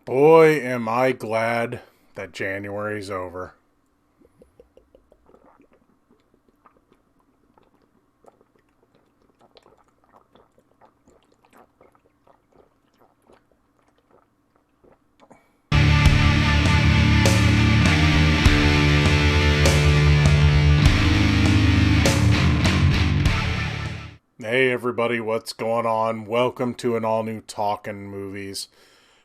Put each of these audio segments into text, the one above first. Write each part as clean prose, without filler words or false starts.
Boy, am I glad that January's over. Hey everybody, what's going on? Welcome to an all-new Talkin Movies.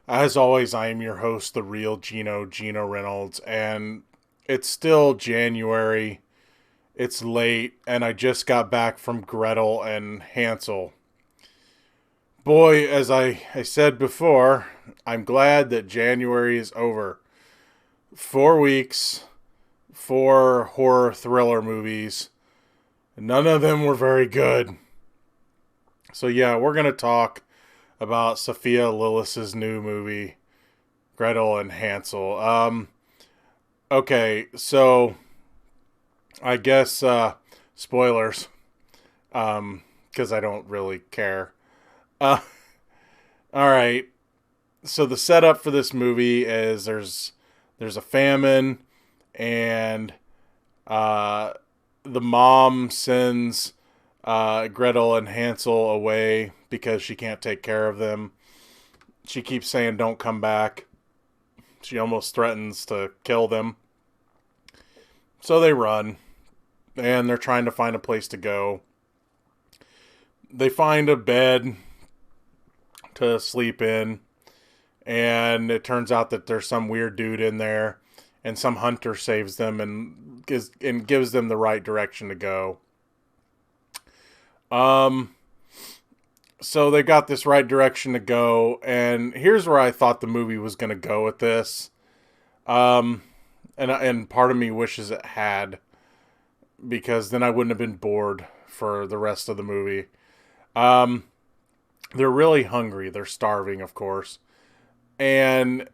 As always, I am your host, the real Geno Reynolds, and it's still January. It's late, and I just got back from Gretel and Hansel. Boy, as I said before, I'm glad that January is over. 4 weeks, four horror thriller movies. None of them were very good. So yeah, we're going to talk about Sophia Lillis's new movie, Gretel and Hansel. Okay, so I guess spoilers, because I don't really care. Uh, all right. So the setup for this movie is there's a famine, and uh, the mom sends Gretel and Hansel away because she can't take care of them. She keeps saying, "Don't come back." She almost threatens to kill them. So they run, and they're trying to find a place to go. They find a bed to sleep in, and it turns out that there's some weird dude in there, and some hunter saves them and gives them the right direction to go. So they got this right direction to go, and here's where I thought the movie was going to go with this. And part of me wishes it had, because then I wouldn't have been bored for the rest of the movie. They're really hungry. They're starving, of course. And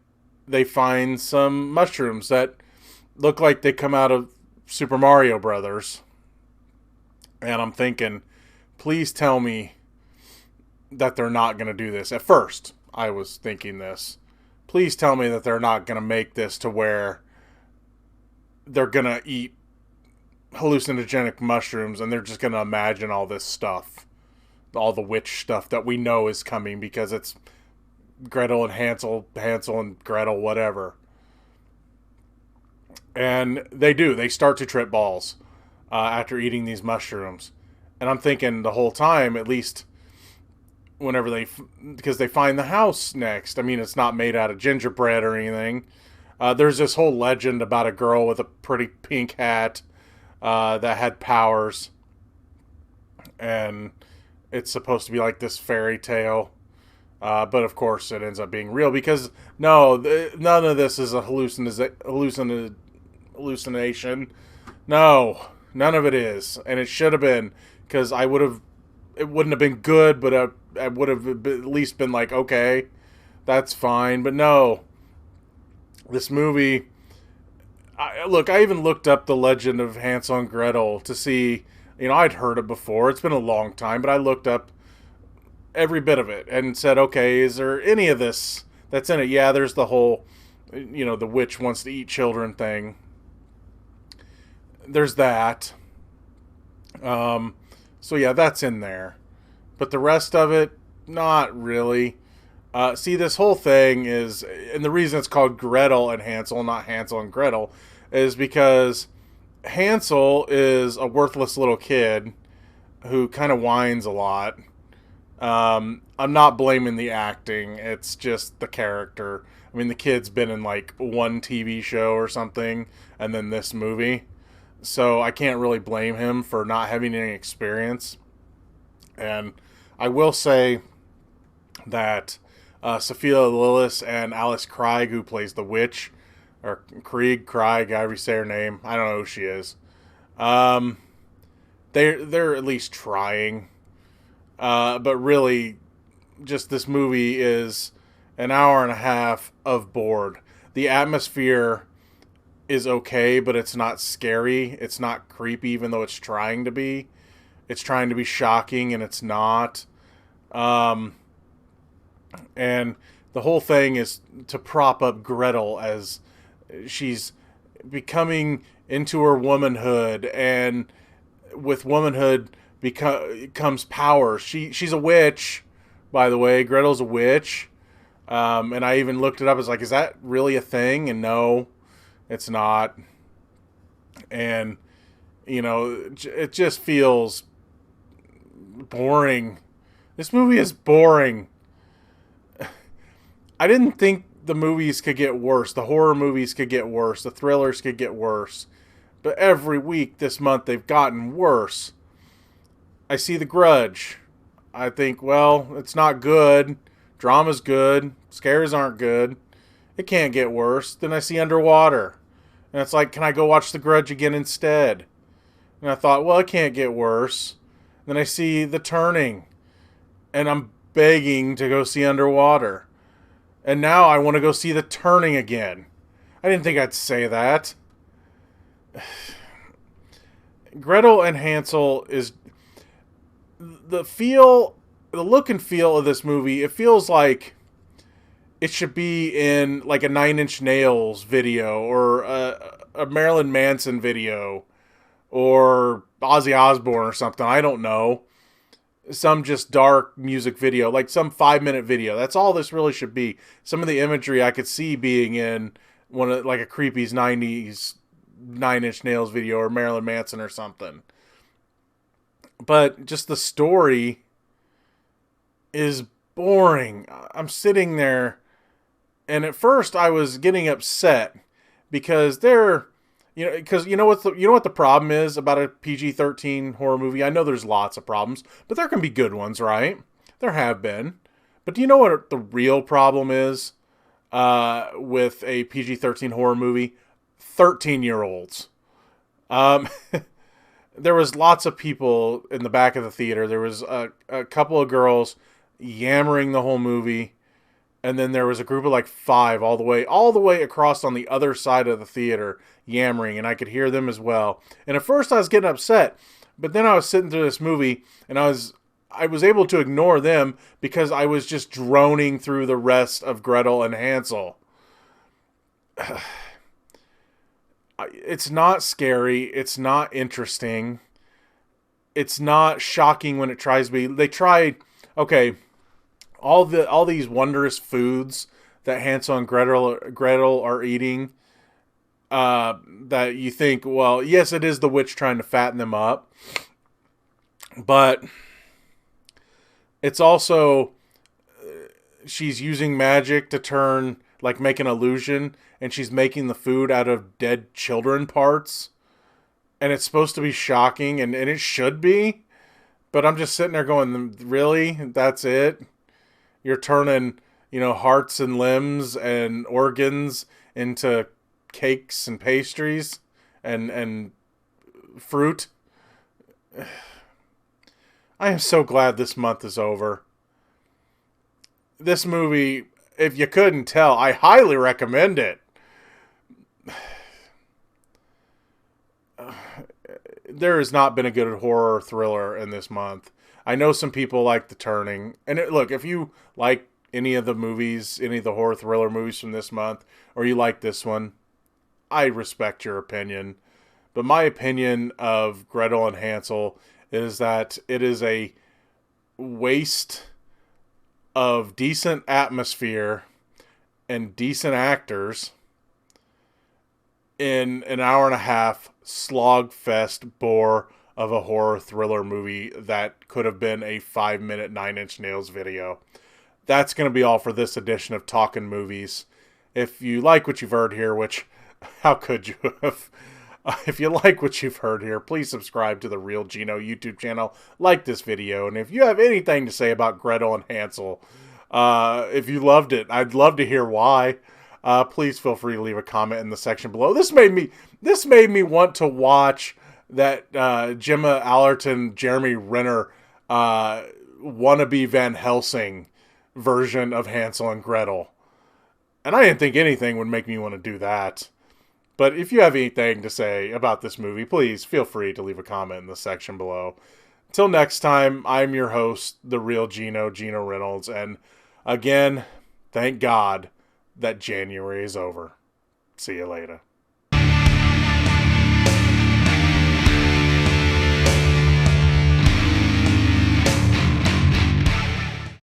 they find some mushrooms that look like they come out of Super Mario Brothers. And I'm thinking, please tell me that they're not going to do this. At first, I was thinking this. Please tell me that they're not going to make this to where they're going to eat hallucinogenic mushrooms and they're just going to imagine all this stuff. All the witch stuff that we know is coming because it's Gretel and Hansel and Gretel, whatever. And they do. They start to trip balls after eating these mushrooms. And I'm thinking the whole time, at least whenever because they find the house next. I mean, it's not made out of gingerbread or anything. There's this whole legend about a girl with a pretty pink hat that had powers. And it's supposed to be like this fairy tale. But of course it ends up being real because none of this is a hallucination. No, none of it is. And it should have been, because it wouldn't have been good, but I would have at least been like, okay, that's fine. But no, this movie, I even looked up the legend of Hansel and Gretel to see, I'd heard it before. It's been a long time, but I looked up every bit of it and said, okay, is there any of this that's in it? Yeah, there's the whole, the witch wants to eat children thing. There's that. So yeah, that's in there. But the rest of it, not really. See, this whole thing is, and the reason it's called Gretel and Hansel, not Hansel and Gretel, is because Hansel is a worthless little kid who kind of whines a lot. I'm not blaming the acting. It's just the character. I mean, the kid's been in like one TV show or something, and then this movie. So I can't really blame him for not having any experience. And I will say that Sophia Lillis and Alice Craig, who plays the witch, or Craig, however you say her name, I don't know who she is. They're at least trying. But really, just this movie is an hour and a half of bored. The atmosphere is okay, but it's not scary. It's not creepy, even though it's trying to be. It's trying to be shocking, and it's not. And the the whole thing is to prop up Gretel as she's becoming into her womanhood, and with womanhood comes power. She's a witch, by the way. Gretel's a witch. And I even looked it up. It's like, is that really a thing? And no, it's not. And, it just feels boring. This movie is boring. I didn't think the movies could get worse. The horror movies could get worse. The thrillers could get worse. But every week this month they've gotten worse. I see The Grudge. I think, well, it's not good. Drama's good. Scares aren't good. It can't get worse. Then I see Underwater. And it's like, can I go watch The Grudge again instead? And I thought, well, it can't get worse. Then I see The Turning. And I'm begging to go see Underwater. And now I want to go see The Turning again. I didn't think I'd say that. Gretel and Hansel is... The look and feel of this movie, it feels like it should be in like a Nine Inch Nails video, or a Marilyn Manson video, or Ozzy Osbourne or something. I don't know. Some just dark music video, like some 5-minute video. That's all this really should be. Some of the imagery I could see being in one of like a Creepy's 90s Nine Inch Nails video, or Marilyn Manson or something. But just the story is boring. I'm sitting there, and at first I was getting upset because you know what the problem is about a PG-13 horror movie. I know there's lots of problems, but there can be good ones, right? There have been. But do you know what the real problem is with a PG-13 horror movie? 13-year-olds. There was lots of people in the back of the theater. There was a couple of girls yammering the whole movie, and then there was a group of like 5 all the way across on the other side of the theater yammering, and I could hear them as well. And at first I was getting upset, but then I was sitting through this movie, and I was able to ignore them because I was just droning through the rest of Gretel and Hansel. It's not scary. It's not interesting. It's not shocking when it tries to be. They tried, okay, all these wondrous foods that Hansel and Gretel are eating, that you think, well, yes, it is the witch trying to fatten them up, but it's also, she's using magic to turn, like, make an illusion, and she's making the food out of dead children parts, and it's supposed to be shocking, and it should be, but I'm just sitting there going, really? That's it? You're turning, hearts and limbs and organs into cakes and pastries and fruit? I am so glad this month is over. This movie, if you couldn't tell, I highly recommend it. There has not been a good horror thriller in this month. I know some people like The Turning. And look, if you like any of the movies, any of the horror thriller movies from this month, or you like this one, I respect your opinion. But my opinion of Gretel and Hansel is that it is a waste of decent atmosphere and decent actors in an hour and a half slogfest bore of a horror thriller movie that could have been a 5-minute Nine Inch Nails video. That's going to be all for this edition of Talkin Movies. If you like what you've heard here, which, how could you have? If you like what you've heard here, please subscribe to the Real Geno YouTube channel, like this video, and if you have anything to say about Gretel and Hansel, if you loved it, I'd love to hear why. Please feel free to leave a comment in the section below. This made me want to watch that Gemma Allerton, Jeremy Renner wannabe Van Helsing version of Hansel and Gretel. And I didn't think anything would make me want to do that. But if you have anything to say about this movie, please feel free to leave a comment in the section below. Until next time, I'm your host, the Real Geno, Geno Reynolds. And again, Thank God that January is over. See you later.